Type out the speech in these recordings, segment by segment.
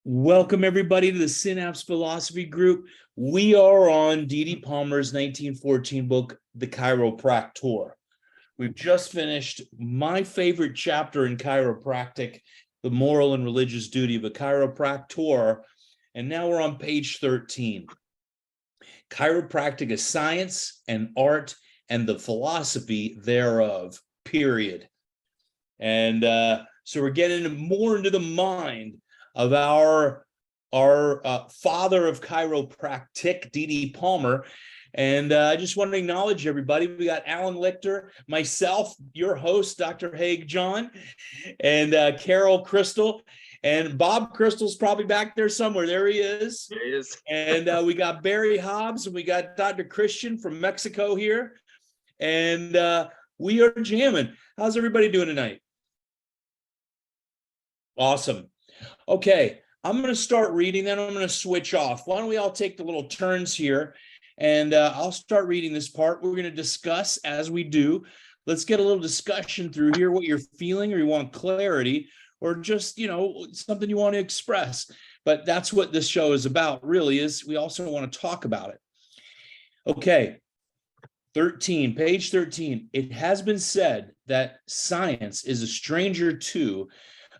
Welcome, everybody, to the Synapse Philosophy Group. We are on D.D. Palmer's 1914 book, The Chiropractor. We've just finished my favorite chapter in Chiropractic, The Moral and Religious Duty of a Chiropractor, and now we're on page 13. Chiropractic is science and art and the philosophy thereof, period. And so we're getting more into the mind of our father of chiropractic, D.D. Palmer. And I just want to acknowledge everybody. We got Alan Lichter, myself, your host, Dr. Haig John, and Carol Crystal. And Bob Crystal's probably back there somewhere. There he is. There he is. And we got Barry Hobbs, and we got Dr. Christian from Mexico here. And we are jamming. How's everybody doing tonight? Awesome. Okay, I'm going to start reading, then I'm going to switch off. Why don't we all take the little turns here, and I'll start reading this part. We're going to discuss as we do. Let's get a little discussion through here, what you're feeling, or you want clarity, or just, something you want to express. But that's what this show is about, really, is we also want to talk about it. Okay, page 13. It has been said that science is a stranger to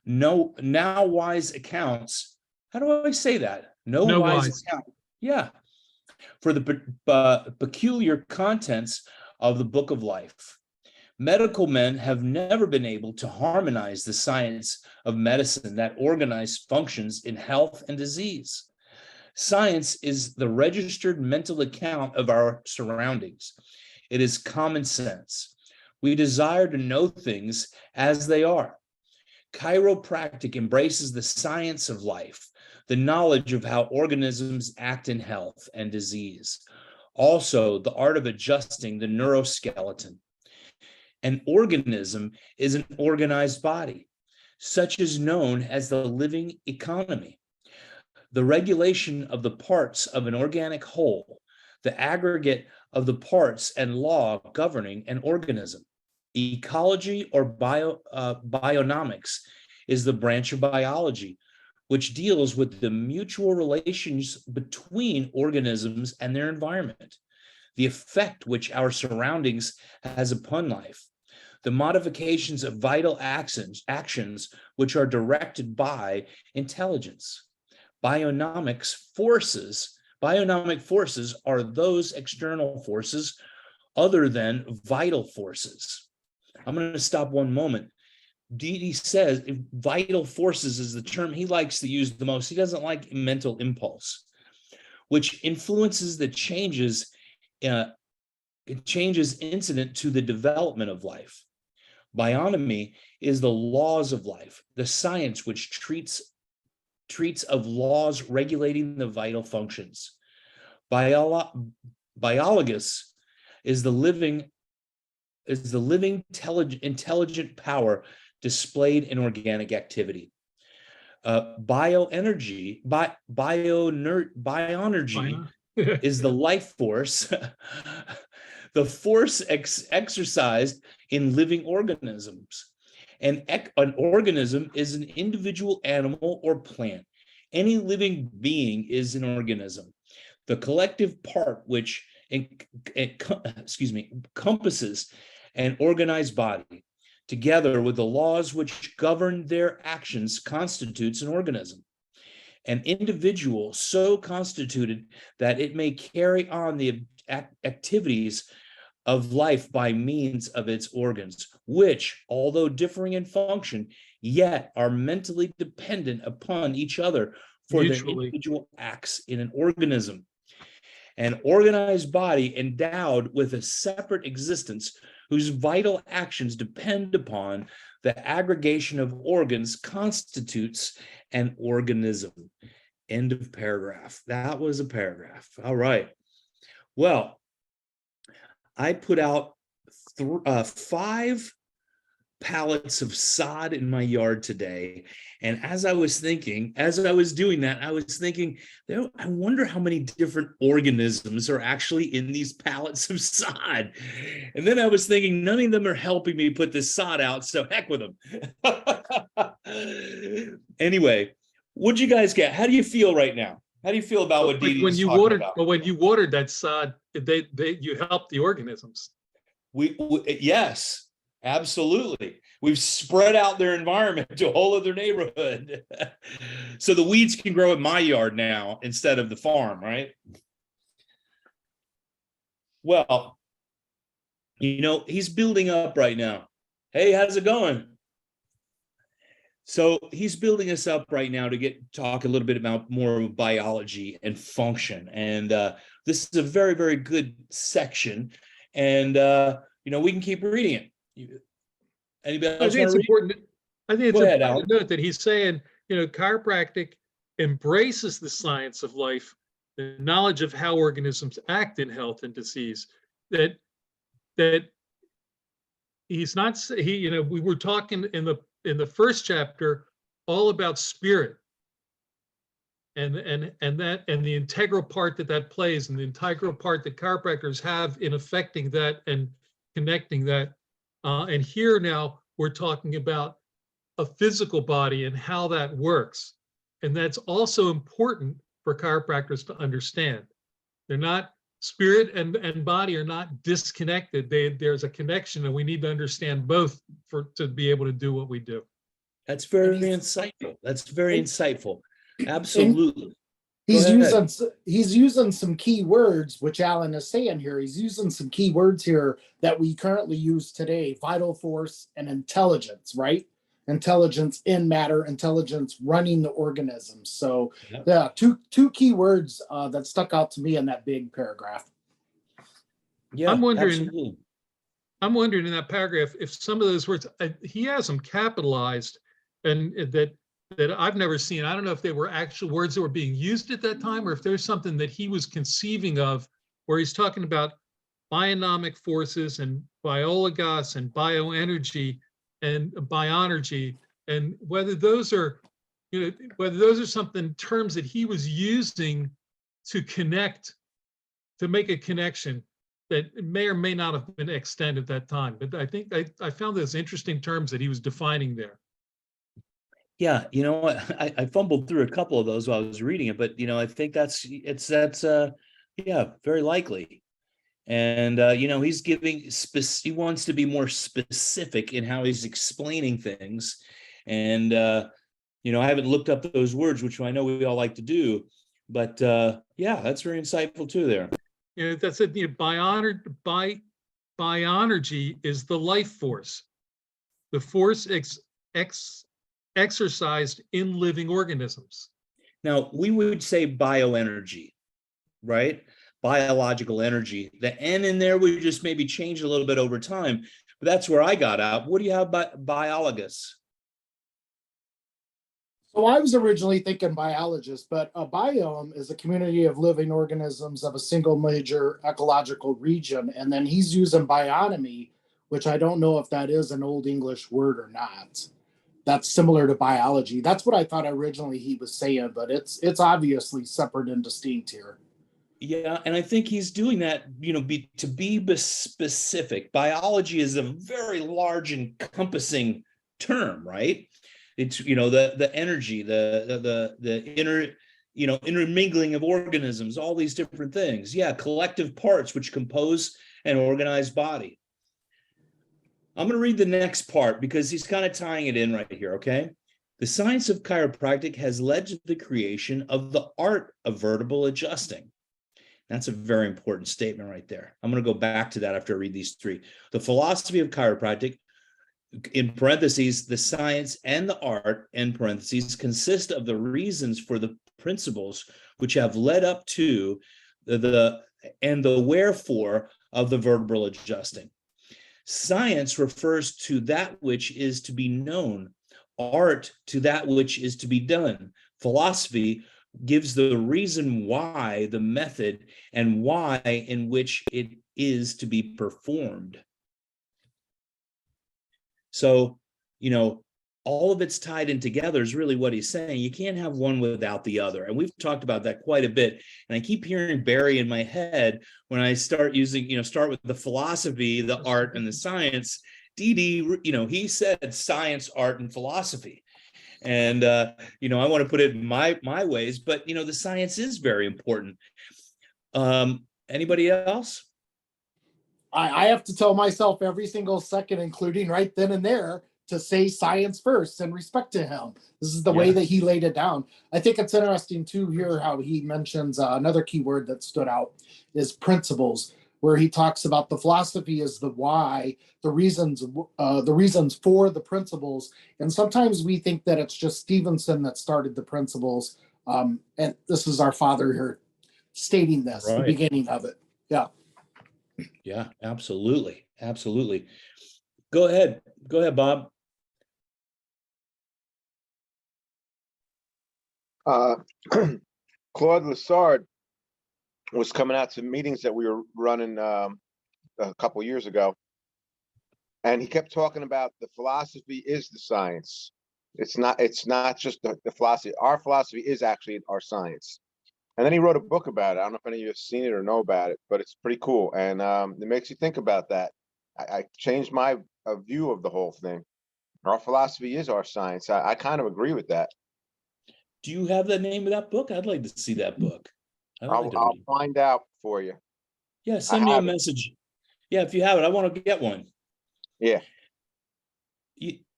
now wise accounts. How do I say that? No wise account. Yeah. For the peculiar contents of the book of life. Medical men have never been able to harmonize the science of medicine that organizes functions in health and disease. Science is the registered mental account of our surroundings. It is common sense. We desire to know things as they are. Chiropractic embraces the science of life, the knowledge of how organisms act in health and disease. Also, the art of adjusting the neuroskeleton. An organism is an organized body, such is known as the living economy. The regulation of the parts of an organic whole, the aggregate of the parts and law governing an organism. Ecology or bionomics is the branch of biology which deals with the mutual relations between organisms and their environment, the effect which our surroundings has upon life, the modifications of vital actions which are directed by intelligence. Bionomic forces are those external forces other than vital forces. I'm going to stop one moment. D.D. says vital forces is the term he likes to use the most. He doesn't like mental impulse, which influences the changes incident to the development of life. Bionomy is the laws of life, the science which treats of laws regulating the vital functions. Biologus is the living intelligent power displayed in organic activity. Bioenergy is the life force, the force exercised in living organisms. An organism is an individual animal or plant. Any living being is an organism. The collective part which encompasses an organized body, together with the laws which govern their actions, constitutes an organism. An individual so constituted that it may carry on the activities of life by means of its organs, which, although differing in function, yet are mentally dependent upon each other for their individual acts in an organism. An organized body endowed with a separate existence whose vital actions depend upon the aggregation of organs constitutes an organism. End of paragraph. That was a paragraph. All right. Well, I put out 5 pallets of sod in my yard today. And as I was doing that, I was thinking, I wonder how many different organisms are actually in these pallets of sod. And then I was thinking, none of them are helping me put this sod out, so heck with them. Anyway, What'd you guys get? How do you feel right now? How do you feel about what Dee Dee's talking about? But when you watered that sod, you helped the organisms. Yes, absolutely. We've spread out their environment to a whole other neighborhood. So the weeds can grow in my yard now instead of the farm, right? Well, he's building up right now. Hey, how's it going? So he's building us up right now to talk a little bit about more of biology and function. And this is a very, very good section. And we can keep reading it. Anybody else want to read? Important. I think it's Go ahead, important to note that he's saying, chiropractic embraces the science of life, the knowledge of how organisms act in health and disease. That he's not. We were talking in the first chapter all about spirit, and the integral part that plays, and the integral part that chiropractors have in affecting that and connecting that. And here now we're talking about a physical body and how that works. And that's also important for chiropractors to understand. They're not, spirit and body are not disconnected. There's a connection, and we need to understand both to be able to do what we do. That's very insightful. That's very insightful. Absolutely. He's using some key words, which Alan is saying here. He's using some key words here that we currently use today: vital force and intelligence, right? Intelligence in matter, intelligence running the organisms. So yeah, two key words that stuck out to me in that big paragraph. Yeah, I'm wondering absolutely. In that paragraph if some of those words, he has them capitalized, and that I've never seen. I don't know if they were actual words that were being used at that time, or if there's something that he was conceiving of where he's talking about bionomic forces and biologos and bioenergy and bioenergy, and whether those are something terms that he was using to make a connection that may or may not have been extant at that time. But I think I found those interesting terms that he was defining there. Yeah, you know what? I fumbled through a couple of those while I was reading it, but I think that's very likely. And he's he wants to be more specific in how he's explaining things. And I haven't looked up those words, which I know we all like to do, but that's very insightful too there. That's it. Bioenergy is the life force, the force exercised in living organisms. Now, we would say bioenergy, right? Biological energy. The N in there would just maybe change a little bit over time, but that's where I got out. What do you have by biologous? So I was originally thinking biologist, but a biome is a community of living organisms of a single major ecological region. And then he's using bionomy, which I don't know if that is an Old English word or not. That's similar to biology. That's what I thought originally he was saying, but it's obviously separate and distinct here. Yeah, and I think he's doing that, to be specific. Biology is a very large, encompassing term, right? It's the energy, the inner, intermingling of organisms, all these different things. Yeah, collective parts which compose an organized body. I'm going to read the next part because he's kind of tying it in right here, okay? The science of chiropractic has led to the creation of the art of vertebral adjusting. That's a very important statement right there. I'm going to go back to that after I read these three. The philosophy of chiropractic, in parentheses, the science and the art, in parentheses, consist of the reasons for the principles which have led up to the wherefore of the vertebral adjusting. Science refers to that which is to be known, art to that which is to be done. Philosophy gives the reason why, the method, and why in which it is to be performed. So, all of it's tied in together is really what he's saying. You can't have one without the other. And we've talked about that quite a bit. And I keep hearing Barry in my head when I start using, start with the philosophy, the art, and the science. Dee Dee, he said science, art, and philosophy. And I want to put it in my ways, but the science is very important. Anybody else? I have to tell myself every single second, including right then and there, to say science first and respect to him. This is the way that he laid it down. I think it's interesting too here how he mentions another key word that stood out is principles, where he talks about the philosophy is the why, the reasons for the principles. And sometimes we think that it's just Stevenson that started the principles. And this is our father here stating this, the beginning of it. Yeah. Yeah, absolutely. Absolutely. Go ahead, Bob. Claude Lessard was coming out to meetings that we were running a couple years ago, and he kept talking about the philosophy is the science. It's not just the philosophy. Our philosophy is actually our science. And then he wrote a book about it. I don't know if any of you have seen it or know about it, but it's pretty cool. And it makes you think about that. I changed my view of the whole thing. Our philosophy is our science. I kind of agree with that. Do you have the name of that book? I'd like to see that book. I'll find out for you. Yeah, send me a message. Yeah, if you have it, I want to get one. Yeah.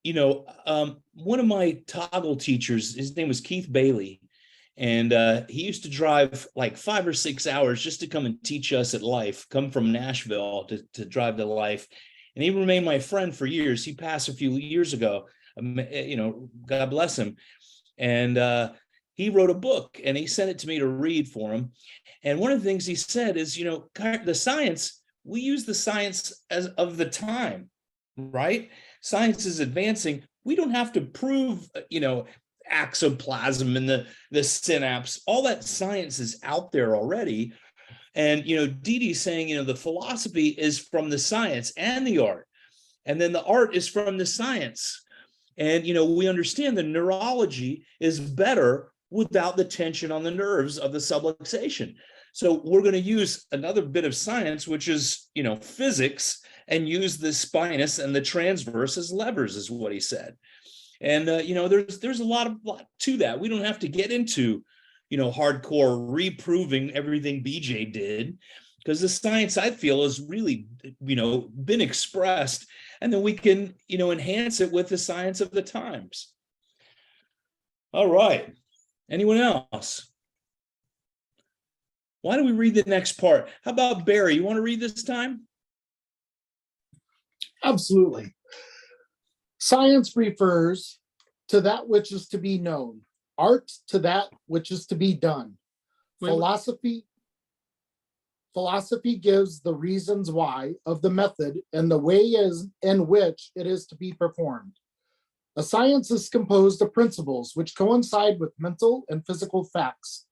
One of my toggle teachers, his name was Keith Bailey, and he used to drive like 5 or 6 hours just to come and teach us at Life, come from Nashville to drive to Life. And he remained my friend for years. He passed a few years ago, God bless him. And he wrote a book and he sent it to me to read for him. And one of the things he said is, the science, we use the science as of the time, right? Science is advancing. We don't have to prove, axoplasm and the synapse. All that science is out there already. And, Didi's saying, the philosophy is from the science and the art. And then the art is from the science. And, we understand the neurology is better without the tension on the nerves of the subluxation. So we're going to use another bit of science, which is, physics, and use the spinous and the transverse as levers, is what he said. And, there's a lot to that. We don't have to get into, hardcore reproving everything BJ did, because the science, I feel, has really, been expressed. And then we can, enhance it with the science of the times. All right. Anyone else? Why don't we read the next part? How about Barry? You want to read this time? Absolutely. Science refers to that which is to be known, art to that which is to be done. Philosophy gives the reasons why of the method and the way in which it is to be performed. A science is composed of principles which coincide with mental and physical facts.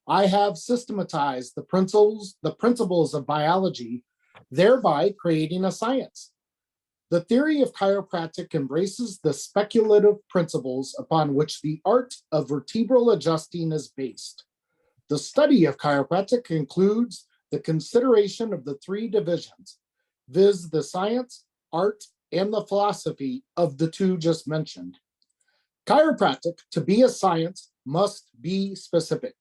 I have systematized the principles of biology, thereby creating a science. The theory of chiropractic embraces the speculative principles upon which the art of vertebral adjusting is based. The study of chiropractic includes the consideration of the three divisions, viz. The science, art, and the philosophy of the two just mentioned. Chiropractic, to be a science, must be specific.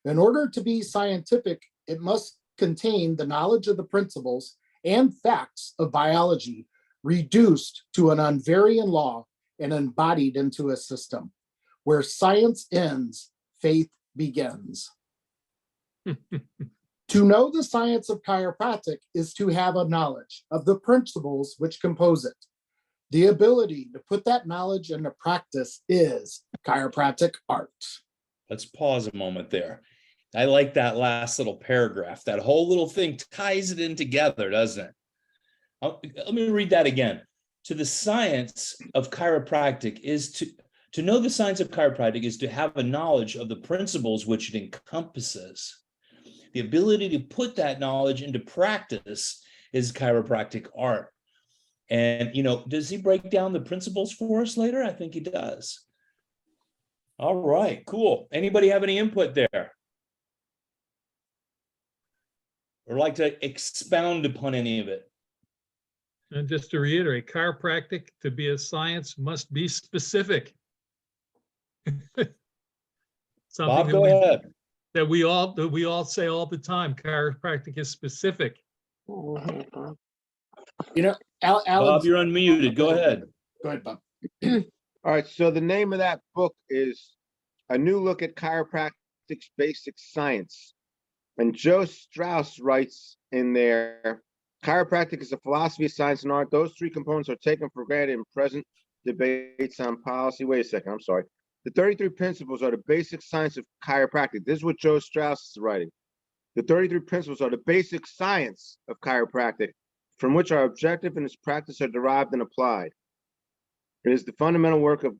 In order to be scientific, it must contain the knowledge of the principles and facts of biology, reduced to an unvarying law and embodied into a system. Where science ends, faith begins. To know the science of chiropractic is to have a knowledge of the principles which compose it. The ability to put that knowledge into practice is chiropractic art. Let's pause a moment there. I like that last little paragraph. That whole little thing ties it in together, doesn't it? Let me read that again. To the science of chiropractic is to know the science of chiropractic is to have a knowledge of the principles which it encompasses. The ability to put that knowledge into practice is chiropractic art. And, does he break down the principles for us later? I think he does. All right, cool. Anybody have any input there? Or like to expound upon any of it? And just to reiterate, chiropractic, to be a science, must be specific. something Bob, that go we ahead. that we all say all the time. Chiropractic is specific. You know, Alan, Bob, you're unmuted. Go ahead. go ahead, Bob. All right, so the name of that book is A New Look at Chiropractic's Basic Science. And Joe Strauss writes in there, chiropractic is a philosophy of science and art. Those three components are taken for granted in present debates on policy. Wait a second, I'm sorry. The 33 principles are the basic science of chiropractic. This is what Joe Strauss is writing. The 33 principles are the basic science of chiropractic, from which our objective and its practice are derived and applied. It is the fundamental work of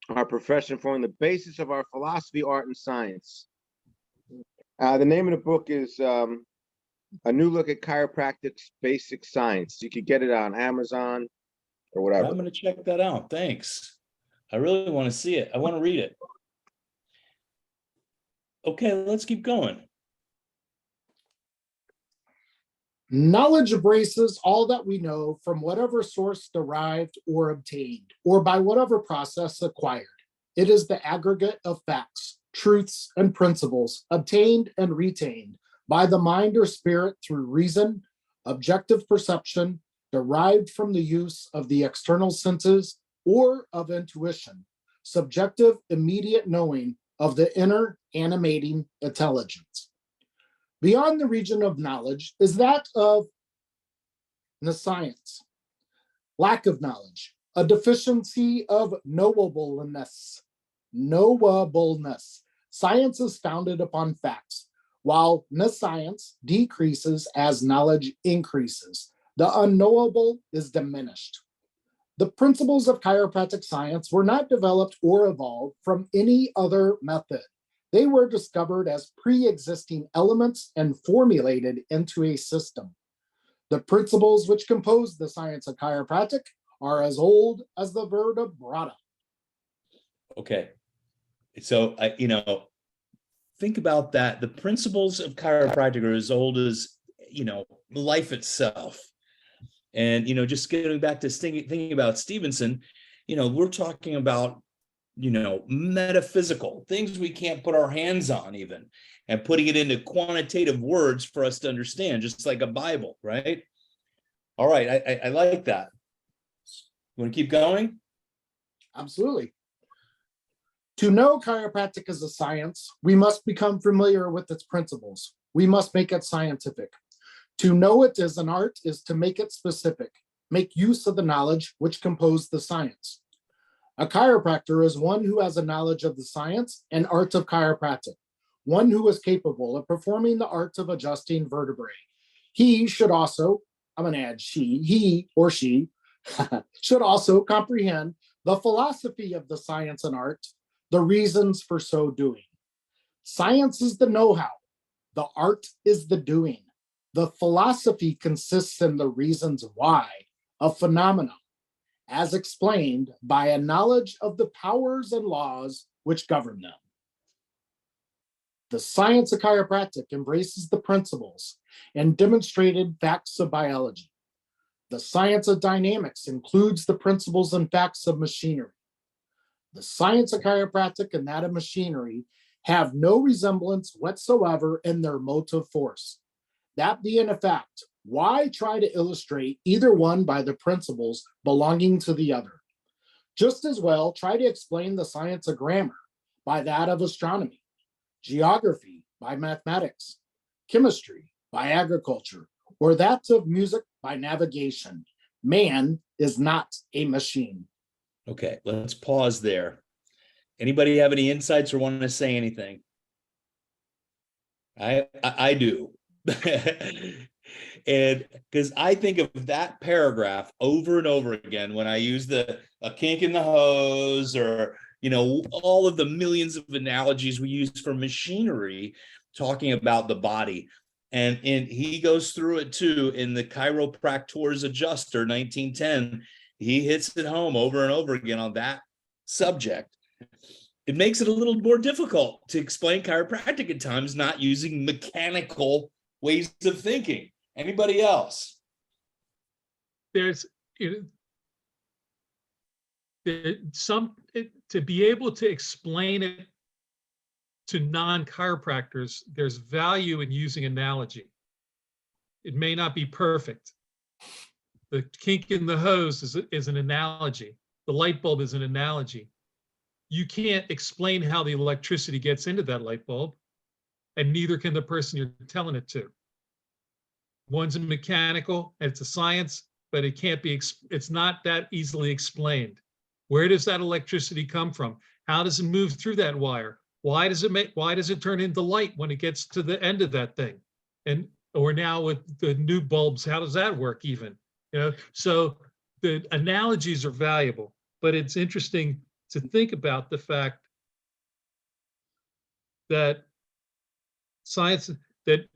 our profession, forming the basis of our philosophy, art, and science. The name of the book is A New Look at Chiropractic's Basic Science. You could get it on Amazon or whatever. I'm going to check that out. Thanks. I really want to see it. I want to read it. Okay, let's keep going. Knowledge embraces all that we know from whatever source derived or obtained, or by whatever process acquired. It is the aggregate of facts, truths, and principles obtained and retained by the mind or spirit through reason, objective perception, derived from the use of the external senses or of intuition, subjective, immediate knowing of the inner animating intelligence. Beyond the region of knowledge is that of nescience, lack of knowledge, a deficiency of knowableness. Science is founded upon facts, while nescience decreases as knowledge increases. The unknowable is diminished. The principles of chiropractic science were not developed or evolved from any other method. They were discovered as pre-existing elements and formulated into a system. The principles which compose the science of chiropractic are as old as the vertebrata. Okay. So, think about that. The principles of chiropractic are as old as, life itself. And, just getting back to thinking about Stevenson, we're talking about, metaphysical things we can't put our hands on even, and putting it into quantitative words for us to understand, just like a Bible, right? All right. I like that. You want to keep going? Absolutely. To know chiropractic as a science, we must become familiar with its principles. We must make it scientific. To know it as an art is to make it specific, make use of the knowledge which compose the science. A chiropractor is one who has a knowledge of the science and art of chiropractic, one who is capable of performing the art of adjusting vertebrae. He should also, I'm going to add he or she, should also comprehend the philosophy of the science and art, the reasons for so doing. Science is the know-how. The art is the doing. The philosophy consists in the reasons why of phenomena, as explained by a knowledge of the powers and laws which govern them. The science of chiropractic embraces the principles and demonstrated facts of biology. The science of dynamics includes the principles and facts of machinery. The science of chiropractic and that of machinery have no resemblance whatsoever in their motive force. That being a fact, why try to illustrate either one by the principles belonging to the other? Just as well, try to explain the science of grammar by that of astronomy, geography by mathematics, chemistry by agriculture, or that of music by navigation. Man is not a machine. Okay, let's pause there. Anybody have any insights or want to say anything? I do. And because I think of that paragraph over and over again when I use a kink in the hose, or all of the millions of analogies we use for machinery, talking about the body. And he goes through it too in the Chiropractor's Adjuster, 1910. He hits it home over and over again on that subject. It makes it a little more difficult to explain chiropractic at times, not using mechanical ways of thinking. Anybody else? There's to be able to explain it to non-chiropractors, there's value in using analogy. It may not be perfect. The kink in the hose is an analogy. The light bulb is an analogy. You can't explain how the electricity gets into that light bulb, and neither can the person you're telling it to. One's a mechanical, and it's a science, but it can't be, it's not that easily explained. Where does that electricity come from? How does it move through that wire? Why does it turn into light when it gets to the end of that thing? And or now with the new bulbs, how does that work even? You know, so the analogies are valuable, but it's interesting to think about the fact that science, that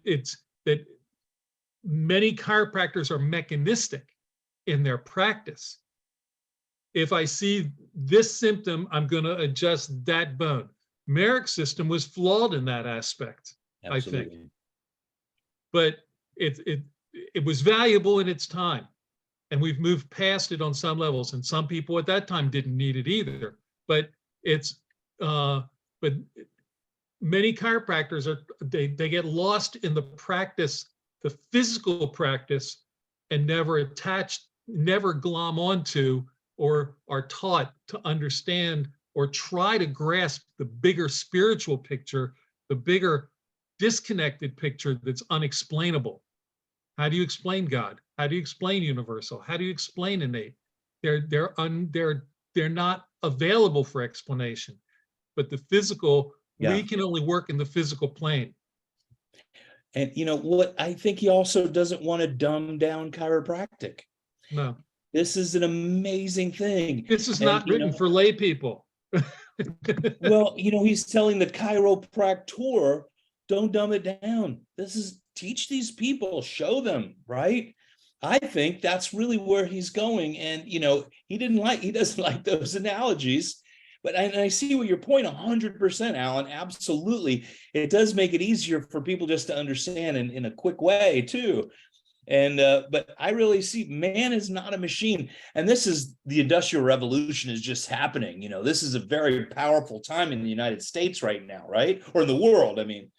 many chiropractors are mechanistic in their practice. If I see this symptom, I'm going to adjust that bone. Merrick's system was flawed in that aspect, Absolutely. I think. But it was valuable in its time, and we've moved past it on some levels. And some people at that time didn't need it either. But but many chiropractors they get lost in the practice, the physical practice, and never glom onto or are taught to understand or try to grasp the bigger spiritual picture, the bigger disconnected picture that's unexplainable. How do you explain God? How do you explain universal? How do you explain innate? They're not available for explanation. But the physical, we can only work in the physical plane. And you know what? I think he also doesn't want to dumb down chiropractic. No. This is an amazing thing. This is not written for lay people. Well, you know, he's telling the chiropractor, don't dumb it down. This is teach these people, show them, right? I think that's really where he's going. And, you know, he doesn't like those analogies, but I see what your point 100%, Alan. Absolutely. It does make it easier for people just to understand in a quick way too. And but I really see man is not a machine. And this is the Industrial Revolution is just happening. You know, this is a very powerful time in the United States right now, right? Or in the world, I mean.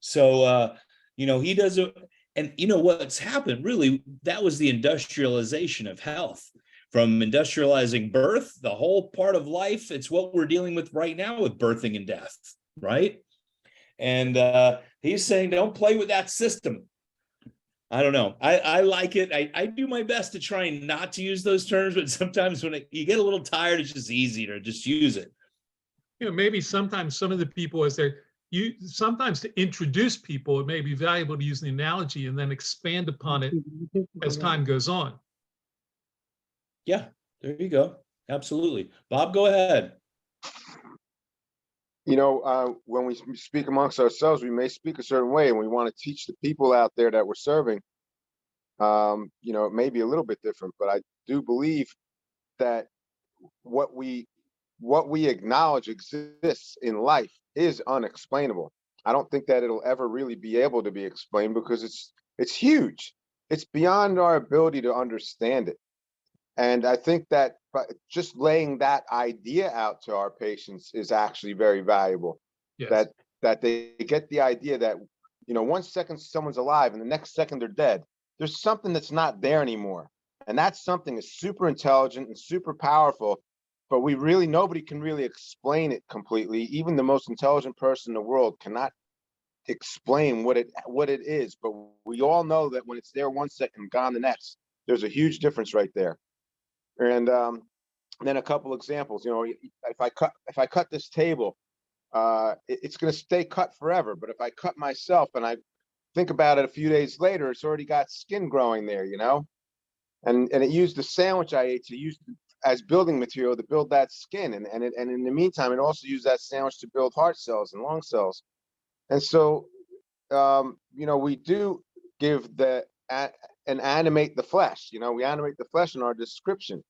So you know, he doesn't, and you know what's happened really, that was the industrialization of health. From industrializing birth, the whole part of life, it's what we're dealing with right now with birthing and death, right? And he's saying, don't play with that system. I don't know. I like it. I do my best to try not to use those terms, but sometimes when you get a little tired, it's just easy to just use it. You know, maybe sometimes some of the people sometimes to introduce people, it may be valuable to use the analogy and then expand upon it as time goes on. Yeah, there you go. Absolutely. Bob, go ahead. You know, when we speak amongst ourselves, we may speak a certain way, and we want to teach the people out there that we're serving. You know, it may be a little bit different, but I do believe that what we acknowledge exists in life is unexplainable. I don't think that it'll ever really be able to be explained because it's huge. It's beyond our ability to understand it. And I think that just laying that idea out to our patients is actually very valuable. Yes. That they get the idea that, you know, 1 second someone's alive and the next second they're dead. There's something that's not there anymore. And that something is super intelligent and super powerful, but nobody can really explain it completely. Even the most intelligent person in the world cannot explain what it is. But we all know that when it's there 1 second, gone the next, there's a huge difference right there. And then a couple examples. You know, if I cut this table, it's going to stay cut forever. But if I cut myself and I think about it a few days later, it's already got skin growing there. You know, and it used the sandwich I ate to use as building material to build that skin. And in the meantime, it also used that sandwich to build heart cells and lung cells. And so, you know, we do give and animate the flesh. You know, we animate the flesh in our description,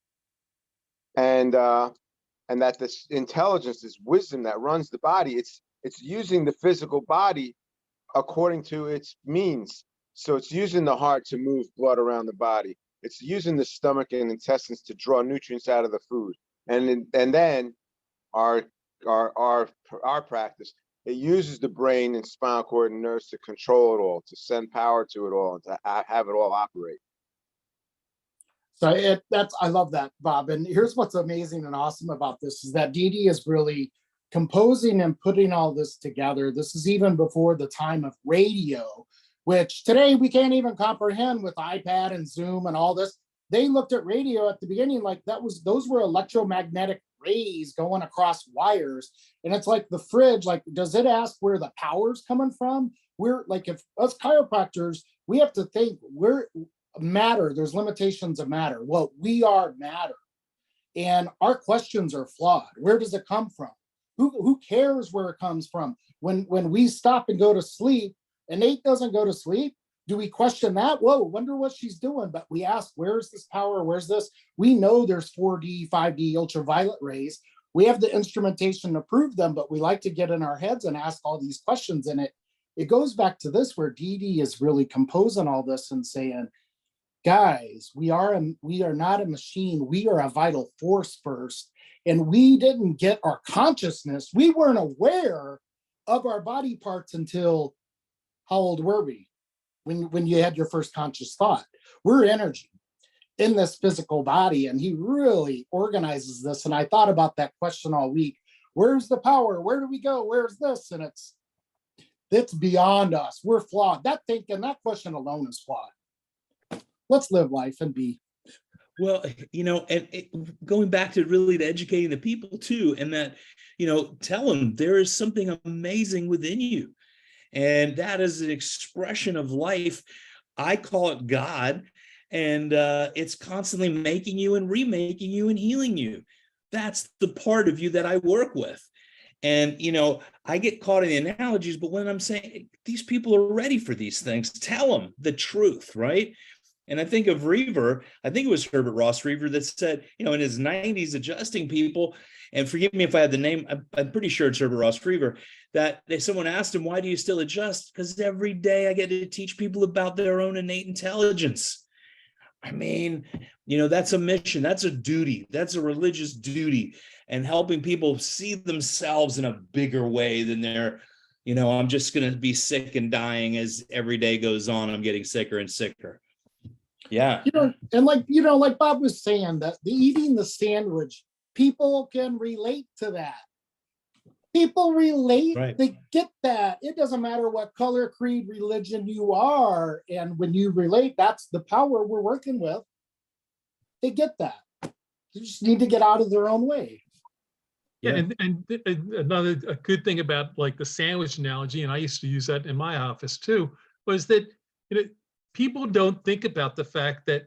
and that this intelligence, this wisdom that runs the body, it's using the physical body according to its means. So it's using the heart to move blood around the body. It's using the stomach and intestines to draw nutrients out of the food, and then our practice it uses the brain and spinal cord and nerves to control it all, to send power to it all, and to have it all operate. So I love that, Bob. And here's what's amazing and awesome about this is that Dee Dee is really composing and putting all this together. This is even before the time of radio, which today we can't even comprehend with iPad and Zoom and all this. They looked at radio at the beginning like those were electromagnetic rays going across wires. And it's like the fridge, like, does it ask where the power's coming from? We're like, if us chiropractors, we have to think we're matter, there's limitations of matter. Well, we are matter. And our questions are flawed. Where does it come from? Who cares where it comes from? When we stop and go to sleep, and Nate doesn't go to sleep, do we question that? Whoa, wonder what she's doing. But we ask, where's this power? Where's this? We know there's 4D, 5D ultraviolet rays. We have the instrumentation to prove them, but we like to get in our heads and ask all these questions. And it goes back to this where Dee Dee is really composing all this and saying, guys, we are not a machine. We are a vital force first. And we didn't get our consciousness. We weren't aware of our body parts until, how old were we? When you had your first conscious thought. We're energy in this physical body. And he really organizes this. And I thought about that question all week. Where's the power? Where do we go? Where's this? And it's beyond us. We're flawed. That question alone is flawed. Let's live life and be. Well, and going back to really to educating the people too, and that, tell them there is something amazing within you. And that is an expression of life. I call it God. And it's constantly making you and remaking you and healing you. That's the part of you that I work with. And, I get caught in the analogies, but when I'm saying these people are ready for these things, tell them the truth, right? And I think of Reaver, I think it was Herbert Ross Reaver that said, in his 90s, adjusting people, and forgive me if I had the name, I'm pretty sure it's Herbert Ross Reaver, that someone asked him, why do you still adjust? Because every day I get to teach people about their own innate intelligence. I mean, that's a mission, that's a duty, that's a religious duty, and helping people see themselves in a bigger way than they're, I'm just going to be sick and dying as every day goes on, I'm getting sicker and sicker. Yeah. And like Bob was saying, that eating the sandwich, people can relate to that. People relate, right. They get that. It doesn't matter what color, creed, religion you are. And when you relate, that's the power we're working with. They get that. You just need to get out of their own way. Yeah. And another good thing about like the sandwich analogy, and I used to use that in my office too, was that, people don't think about the fact that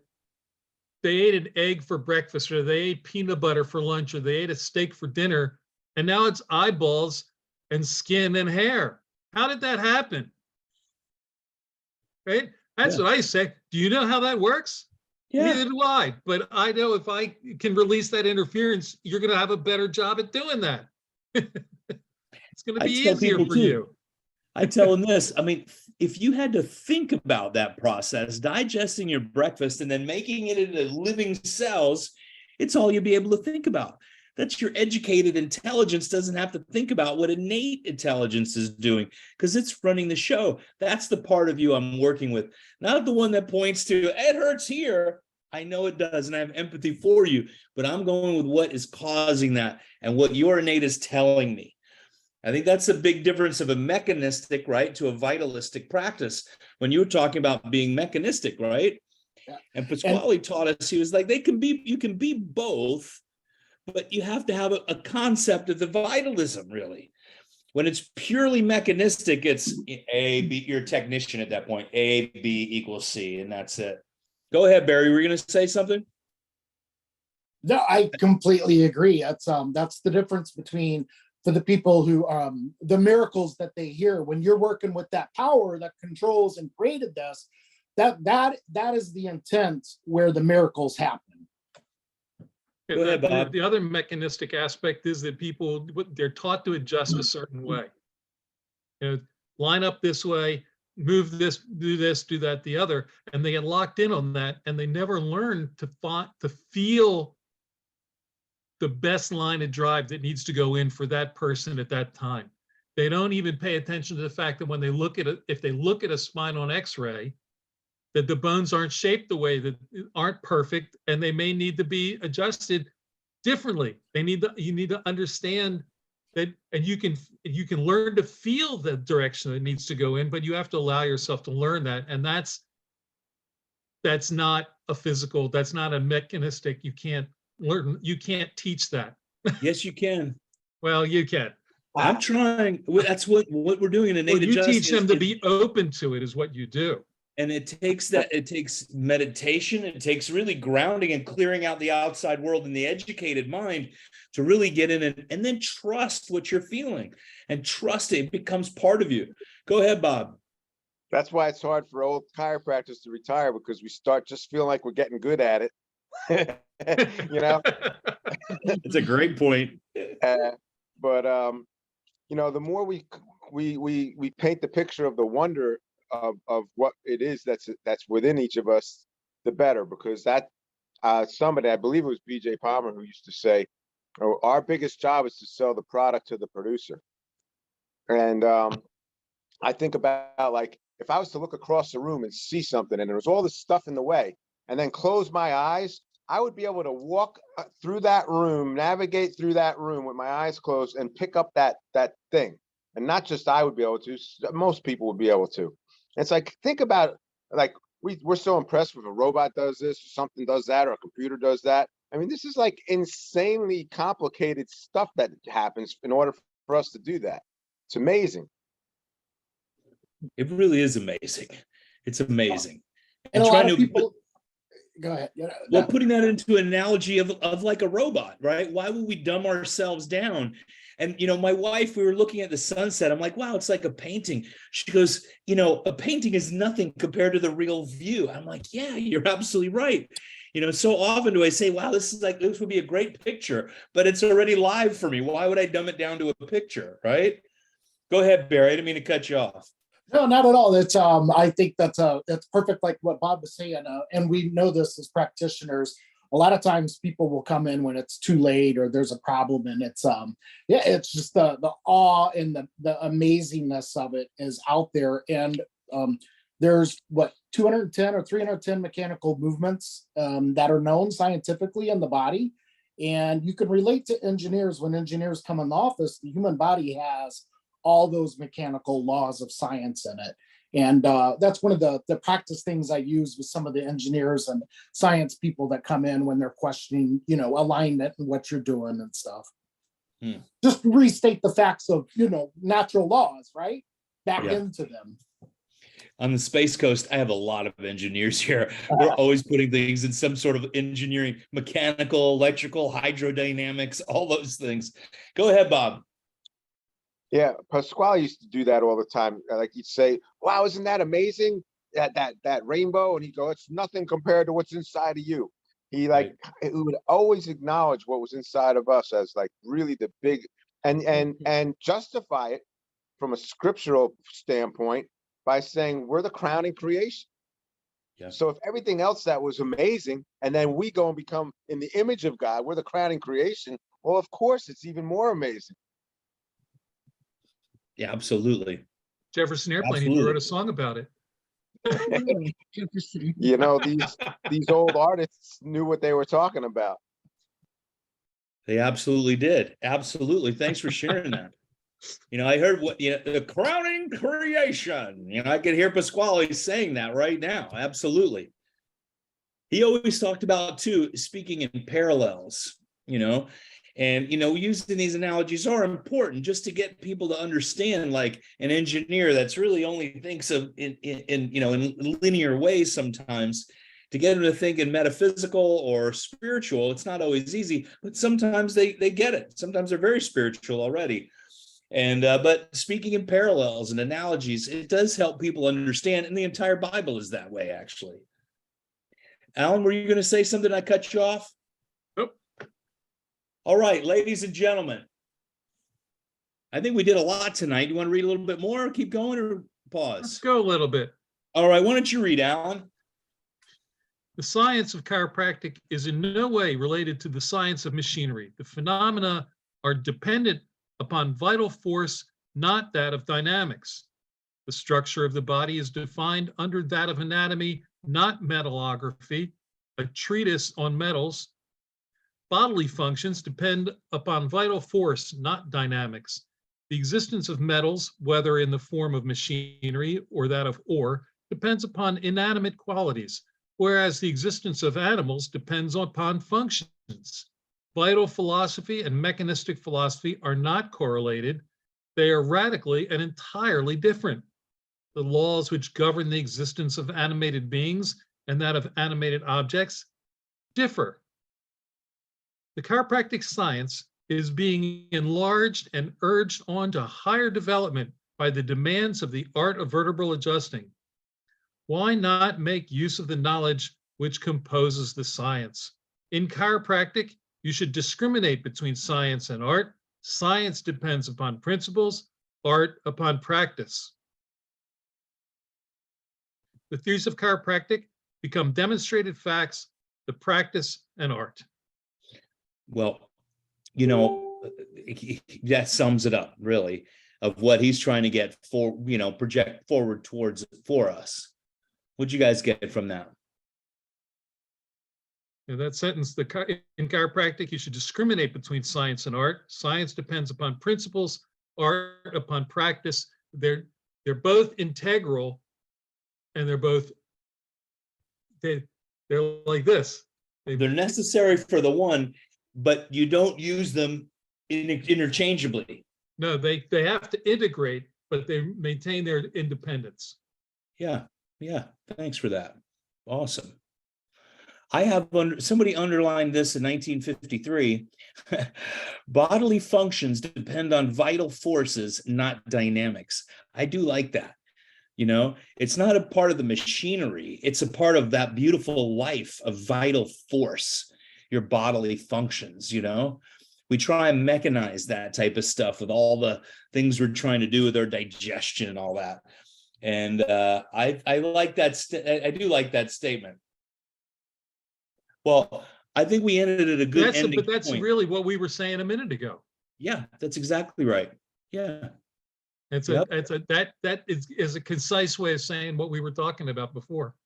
they ate an egg for breakfast, or they ate peanut butter for lunch, or they ate a steak for dinner, and now it's eyeballs and skin and hair. How did that happen? Right? That's what I say. Do you know how that works? Yeah. Neither do I. But I know if I can release that interference, you're going to have a better job at doing that. It's going to be easier for you. I tell them this. I mean, if you had to think about that process, digesting your breakfast and then making it into living cells, it's all you'll be able to think about. That's your educated intelligence doesn't have to think about what innate intelligence is doing because it's running the show. That's the part of you I'm working with, not the one that points to, it hurts here. I know it does, and I have empathy for you, but I'm going with what is causing that and what your innate is telling me. I think that's a big difference of a mechanistic, right, to a vitalistic practice. When you were talking about being mechanistic, right? Yeah. And Pasquale taught us, he was like, you can be both, but you have to have a concept of the vitalism, really. When it's purely mechanistic, it's A, B, you're a technician at that point, A, B equals C, and that's it. Go ahead, Barry, were you going to say something? No, I completely agree. That's the difference between, for the people who, the miracles that they hear, when you're working with that power that controls and created this, that is the intent where the miracles happen. Go ahead, Bob. The other mechanistic aspect is that people, they're taught to adjust a certain way. Line up this way, move this, do that, the other, and they get locked in on that, and they never learn to feel the best line of drive that needs to go in for that person at that time. They don't even pay attention to the fact that when they look at it, if they look at a spine on X-ray, that the bones aren't shaped the way that aren't perfect, and they may need to be adjusted differently. You need to understand that, and you can learn to feel the direction that it needs to go in, but you have to allow yourself to learn that. And that's not a physical, that's not a mechanistic. You can't learn, you can't teach that. Yes, you can. Well, you can. I'm trying. That's what we're doing in innate Well, you teach them to adjustment be open to it, is what you do. and it takes meditation. It takes really grounding and clearing out the outside world and the educated mind to really get in and then trust what you're feeling and trust it becomes part of you. Go ahead, Bob. That's why it's hard for old chiropractors to retire, because we start just feeling like we're getting good at it. You know? It's a great point. But you know, the more we paint the picture of the wonder of what it is that's within each of us, the better. Because that somebody, I believe it was BJ Palmer, who used to say, "Oh, our biggest job is to sell the product to the producer." And I think about, like, if I was to look across the room and see something and there was all this stuff in the way, and then close my eyes, I would be able to walk through that room, navigate through that room with my eyes closed and pick up that thing. And not just I would be able to, most people would be able to. It's like, think about, like, we're so impressed with a robot does this, or something does that, or a computer does that. I mean, this is like insanely complicated stuff that happens in order for us to do that. It's amazing. It really is amazing. It's amazing. And a lot trying of to people, go ahead. Yeah, well, putting that into an analogy of like a robot, right? Why would we dumb ourselves down? And, you know, my wife, we were looking at the sunset. I'm like, wow, it's like a painting. She goes, you know, a painting is nothing compared to the real view. I'm like, yeah, you're absolutely right. You know, so often do I say, wow, this would be a great picture, but it's already live for me. Why would I dumb it down to a picture, right? Go ahead, Barry. I didn't mean to cut you off. No, not at all. It's I think that's perfect, like what Bob was saying, and we know this as practitioners. A lot of times people will come in when it's too late or there's a problem, and it's it's just the awe and the amazingness of it is out there. And there's 210 or 310 mechanical movements that are known scientifically in the body, and you can relate to engineers. When engineers come in the office, the human body has all those mechanical laws of science in it. And that's one of the practice things I use with some of the engineers and science people that come in when they're questioning, you know, alignment and what you're doing and stuff. Just restate the facts of, you know, natural laws, right? Back into them. On the Space Coast, I have a lot of engineers here. We're always putting things in some sort of engineering, mechanical, electrical, hydrodynamics, all those things. Go ahead, Bob. Yeah, Pasquale used to do that all the time. Like, he'd say, "Wow, isn't that amazing? That rainbow?" And he'd go, "It's nothing compared to what's inside of you." He he would always acknowledge what was inside of us as like really the big, and justify it from a scriptural standpoint by saying we're the crowning creation. Yeah. So if everything else that was amazing, and then we go and become in the image of God, we're the crowning creation. Well, of course, it's even more amazing. Yeah, absolutely. Jefferson Airplane, he wrote a song about it. You know, these old artists knew what they were talking about. They absolutely did. Absolutely. Thanks for sharing that. You know, I heard the crowning creation. You know, I could hear Pasquale saying that right now. Absolutely. He always talked about, too, speaking in parallels, you know. And, you know, using these analogies are important just to get people to understand, like an engineer that's really only thinks of in linear ways sometimes, to get them to think in metaphysical or spiritual. It's not always easy, but sometimes they get it. Sometimes they're very spiritual already. And but speaking in parallels and analogies, it does help people understand. And the entire Bible is that way, actually. Alan, were you going to say something? I cut you off? All right, ladies and gentlemen, I think we did a lot tonight. You want to read a little bit more, keep going, or pause? Let's go a little bit. All right, why don't you read, Alan? The science of chiropractic is in no way related to the science of machinery. The phenomena are dependent upon vital force not that of dynamics. The structure of the body is defined under that of anatomy, not metallography, a treatise on metals. Bodily functions depend upon vital force, not dynamics. The existence of metals, whether in the form of machinery or that of ore, depends upon inanimate qualities, whereas the existence of animals depends upon functions. Vital philosophy and mechanistic philosophy are not correlated. They are radically and entirely different. The laws which govern the existence of animated beings and that of animated objects differ. The chiropractic science is being enlarged and urged on to higher development by the demands of the art of vertebral adjusting. Why not make use of the knowledge which composes the science? In chiropractic, you should discriminate between science and art. Science depends upon principles, art upon practice. The theories of chiropractic become demonstrated facts, the practice and art. Well, you know, that sums it up really of what he's trying to get for, you know, project forward towards for us. What'd you guys get from that? In that sentence, in chiropractic, you should discriminate between science and art. Science depends upon principles, art upon practice. They're both integral, and they're like this. They're necessary for the one, but you don't use them interchangeably. No, they have to integrate, but they maintain their independence. Yeah, thanks for that. Awesome. I have somebody underlined this in 1953. Bodily functions depend on vital forces, not dynamics. I do like that. You know, it's not a part of the machinery. It's a part of that beautiful life of vital force, your bodily functions, you know. We try and mechanize that type of stuff with all the things we're trying to do with our digestion and all that. And I like that. I do like that statement. Well, I think we ended at a good ending But that's point. really what we were saying a minute ago. Yeah, that's exactly right. Yeah. That is a concise way of saying what we were talking about before.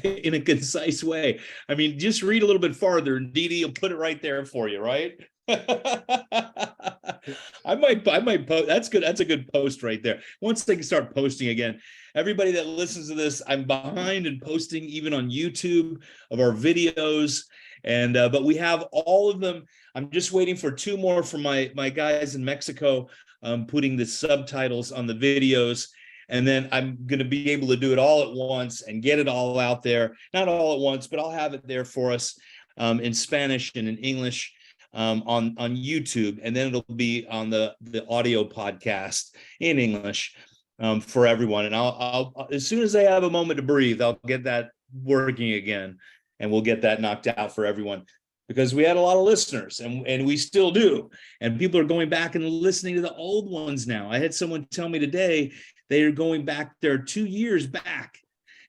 In a concise way. I mean, just read a little bit farther and Dee Dee will put it right there for you, right? I might post. That's good. That's a good post right there. Once they can start posting again, everybody that listens to this, I'm behind in posting even on YouTube of our videos. And but we have all of them. I'm just waiting for 2 more from my guys in Mexico, putting the subtitles on the videos. And then I'm going to be able to do it all at once and get it all out there. Not all at once, but I'll have it there for us in Spanish and in English on YouTube. And then it'll be on the audio podcast in English for everyone. And I'll as soon as I have a moment to breathe, I'll get that working again. And we'll get that knocked out for everyone. Because we had a lot of listeners and we still do. And people are going back and listening to the old ones now. I had someone tell me today they are going back there 2 years back,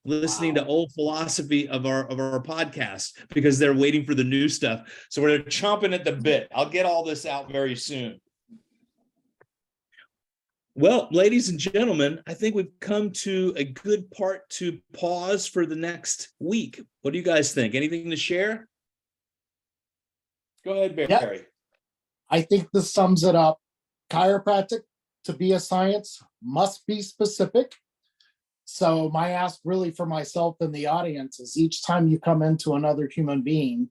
listening to old philosophy of our podcast because they're waiting for the new stuff. So we're chomping at the bit. I'll get all this out very soon. Well, ladies and gentlemen, I think we've come to a good part to pause for the next week. What do you guys think? Anything to share? Go ahead, Barry. Yeah. I think this sums it up. Chiropractic, to be a science, must be specific. So my ask really for myself and the audience is each time you come into another human being,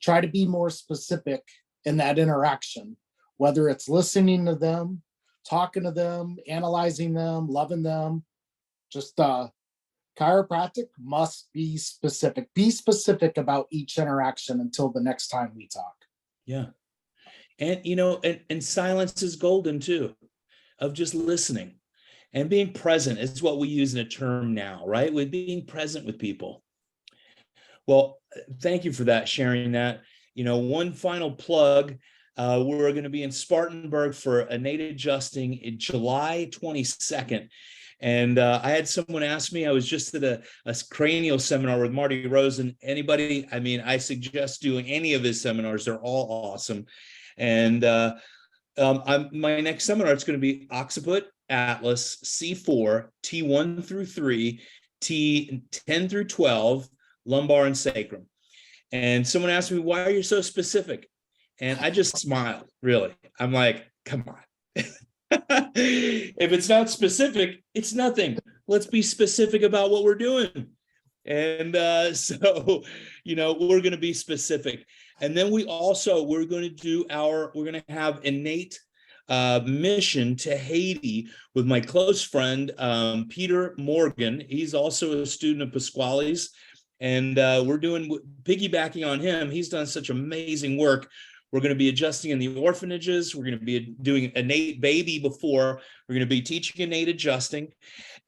try to be more specific in that interaction, whether it's listening to them, talking to them, analyzing them, loving them. Just chiropractic must be specific. Be specific about each interaction until the next time we talk. Yeah. And, you know, and silence is golden too, of just listening and being present is what we use in a term now, right? With being present with people. Well, thank you for that, sharing that. You know, one final plug. We're going to be in Spartanburg for Innate Adjusting in July 22nd. And I had someone ask me, I was just at a cranial seminar with Marty Rosen. Anybody, I mean, I suggest doing any of his seminars. They're all awesome. And My next seminar, it's going to be occiput, atlas, C4, T1 through 3, T10 through 12, lumbar and sacrum. And someone asked me, why are you so specific? And I just smiled, really. I'm like, come on. If it's not specific, it's nothing. Let's be specific about what we're doing. And so, we're going to be specific. And then we're going to have innate mission to Haiti with my close friend, Peter Morgan. He's also a student of Pasquale's. And we're piggybacking on him. He's done such amazing work. We're going to be adjusting in the orphanages. We're going to be doing innate baby before. We're going to be teaching innate adjusting.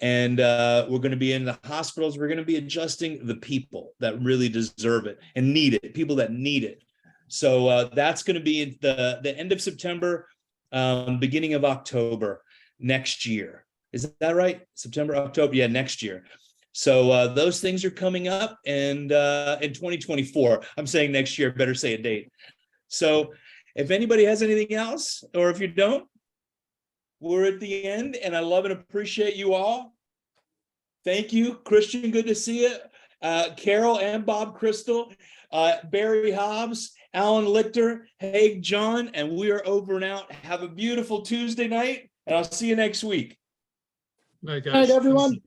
And we're going to be in the hospitals. We're going to be adjusting the people that really deserve it and need it, people that need it. So that's going to be the end of September, beginning of October next year. Is that right? September, October? Yeah, next year. So those things are coming up, and in 2024, I'm saying next year, better say a date. So if anybody has anything else, or if you don't, we're at the end, and I love and appreciate you all. Thank you, Christian. Good to see you. Carol and Bob Crystal, Barry Hobbs, Alan Lichter, Haig, John, and we are over and out. Have a beautiful Tuesday night, and I'll see you next week. Night, Good night, guys. everyone.